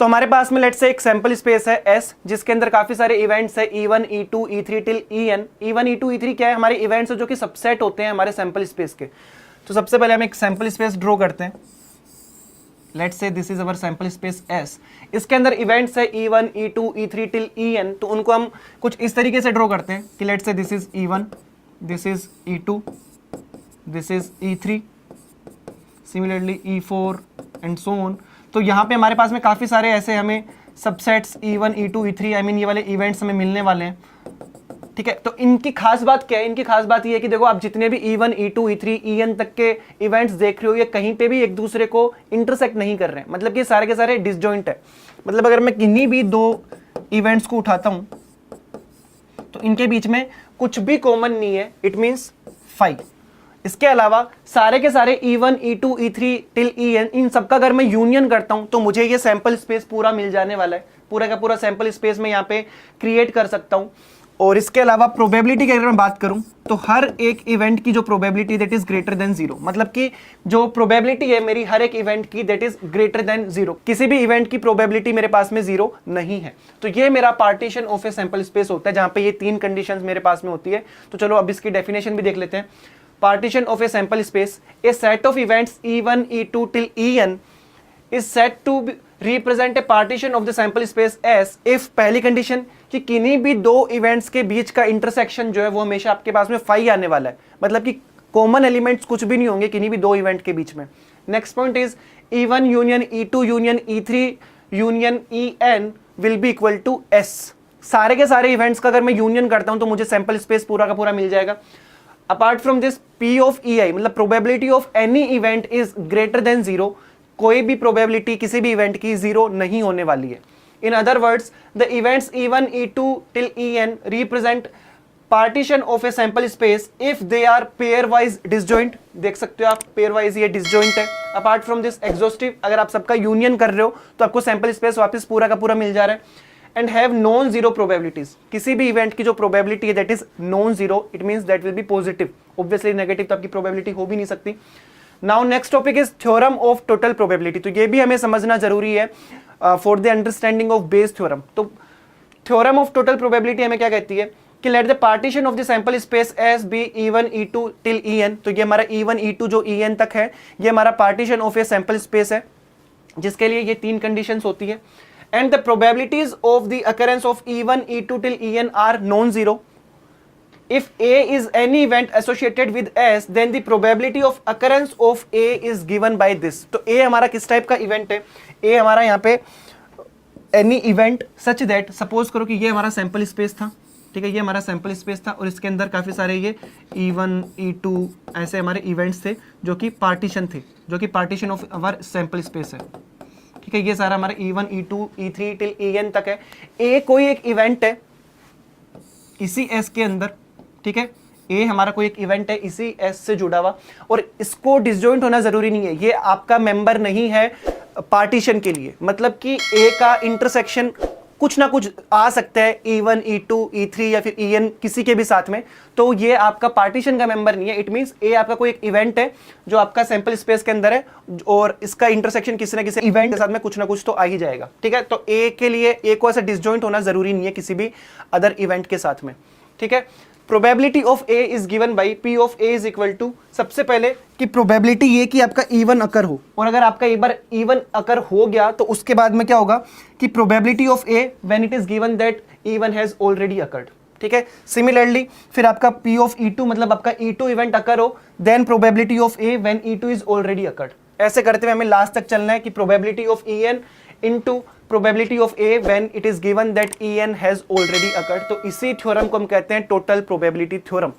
तो हमारे पास में लेट्स से एक सैंपल स्पेस है S, जिसके अंदर काफी सारे इवेंट्स है E1 E2 E3 till En। E1 E2 E3 क्या है, हमारे इवेंट्स है जो कि सबसेट होते हैं हमारे सैंपल स्पेस के। तो सबसे पहले हम एक सैंपल स्पेस ड्रॉ करते हैं। Let's say this is our sample space S। इसके अंदर इवेंट्स है E1 E2 E3 till En। तो उनको हम कुछ इस तरीके से ड्रॉ करते हैं कि let's say this is E1, this is E2, this is E3, similarly E4 and so on. तो यहाँ पे हमारे पास में काफ़ी सारे ऐसे हमें subsets E1 E2 E3 I mean ये वाले इवेंट्स हमें मिलने वाले हैं। ठीक है, तो इनकी खास बात क्या है? इनकी खास बात ये है कि देखो आप जितने भी E1 E2 E3 En तक के इवेंट्स देख रहे हो, ये कहीं पे भी एक दूसरे को इंटरसेक्ट नहीं कर रहे हैं, मतलब कि सारे के सारे डिसजॉइंट है। मतलब अगर मैं किन्हीं भी दो इवेंट्स को उठाता हूं तो इनके बीच में कुछ भी कॉमन नहीं है, इट मीन्स 5। इसके अलावा सारे के सारे E1 E2 E3 till En, इन सबका अगर मैं यूनियन करता हूं तो मुझे ये सैंपल स्पेस पूरा मिल जाने वाला है। पूरा का पूरा सैंपल स्पेस में यहाँ पे क्रिएट कर सकता हूं। और इसके अलावा प्रोबेबिलिटी की अगर मैं बात करूं तो हर एक इवेंट की जो probability that is greater than 0, मतलब कि जो प्रोबेबिलिटी है मेरी हर एक इवेंट की दैट इज ग्रेटर देन 0। किसी भी इवेंट की प्रोबेबिलिटी मेरे पास में 0 नहीं है। तो ये मेरा partition of a sample space होता है, जहां पे ये 3 कंडीशंस मेरे पास में होती है। तो चलो अब इसकी डेफिनेशन भी देख लेते हैं। Partition of a sample space, a set of events E1 E2 till En is said to represent a partition of the sample space S if पहली कंडीशन कि किन्हीं भी दो इवेंट्स के बीच का इंटरसेक्शन जो है वो हमेशा आपके पास में 5 आने वाला है, मतलब कि कॉमन एलिमेंट्स कुछ भी नहीं होंगे किन्हीं भी दो इवेंट के बीच में। Next point is E1 union E2 union E3 union En will be equal to S। सारे के सारे इवेंट्स का अगर मैं यूनियन करता हूं तो मुझे सैंपल स्पेस पूरा का पूरा मिल जाएगा। Apart from this P of EI, मतलब probability of any event is greater than 0। कोई भी प्रोबेबिलिटी किसी भी इवेंट की 0 नहीं होने वाली है। In other words the events E1 E2 till En represent partition of a sample space if they are pairwise disjoint. देख सकते हो आप पेयर वाइज ये डिसजॉइंट है। अपार्ट फ्रॉम दिस एग्जॉस्टिव, अगर आप सबका यूनियन कर रहे हो तो आपको सैंपल स्पेस वापस पूरा का पूरा मिल जा रहा है। And have non zero probabilities, किसी भी इवेंट की जो प्रोबेबिलिटी है that is non zero, it means that will be positive. Obviously negative तो आपकी प्रोबेबिलिटी हो भी नहीं सकती। Now next topic is theorem of total probability. तो ये भी हमें समझना जरूरी है for the understanding of Bayes theorem. तो थ्योरम ऑफ टोटल प्रोबेबिलिटी हमें क्या कहती है कि let the partition of the sample space S be E1 E2 till En। तो ये हमारा E1 E2 जो En तक है ये हमारा partition of a sample space है, जिसके लिए ये 3 कंडीशंस होती है। And the probabilities of the occurrence of E1 E2 till En are non-zero. If A is any event associated with S, then the probability of occurrence of A is given by this. तो A हमारा किस type का event है? A हमारा यहाँ पे any event such that, suppose करो कि ये हमारा सैंपल स्पेस था, ठीक है, ये हमारा सैंपल स्पेस था और इसके अंदर काफी सारे ये E1 E2 ऐसे हमारे इवेंट्स थे जो कि पार्टीशन थे, जो कि partition of our sample space है। ठीक है, ये सारा हमारा E1 E2 E3 till En तक है। ए कोई एक इवेंट है इसी S के अंदर, ठीक है, ए हमारा कोई एक इवेंट है इसी S से जुड़ा हुआ, और इसको डिसजॉइंट होना जरूरी नहीं है, ये आपका मेंबर नहीं है पार्टीशन के लिए। मतलब कि ए का इंटरसेक्शन कुछ ना कुछ आ सकता है E1 E2 E3 या फिर En किसी के भी साथ में, तो ये आपका पार्टीशन का मेंबर नहीं है। इट मींस ए आपका कोई एक इवेंट है जो आपका सैंपल स्पेस के अंदर है और इसका इंटरसेक्शन किसी ना किसी इवेंट के साथ में कुछ ना कुछ तो आ ही जाएगा। ठीक है, तो ए के लिए ए को ऐसा डिसजॉइंट होना जरूरी नहीं है किसी भी अदर इवेंट के साथ में। ठीक है, probability of A is given by P of A is equal to, सबसे पहले कि प्रोबेबिलिटी ये कि आपका E1 अकर हो, और अगर आपका एक बार E1 अकर हो गया तो उसके बाद में क्या होगा कि probability of A when it is given that E1 has already occurred. ठीक है, सिमिलरली फिर आपका P ऑफ E2, मतलब आपका E2 इवेंट अकर हो, then probability of A when E2 is already occurred. ऐसे करते हुए हमें लास्ट तक चलना है कि probability of En into probability of A when it is given that En has already occurred. तो इसी थ्योरम को हम कहते हैं टोटल प्रोबेबिलिटी थ्योरम।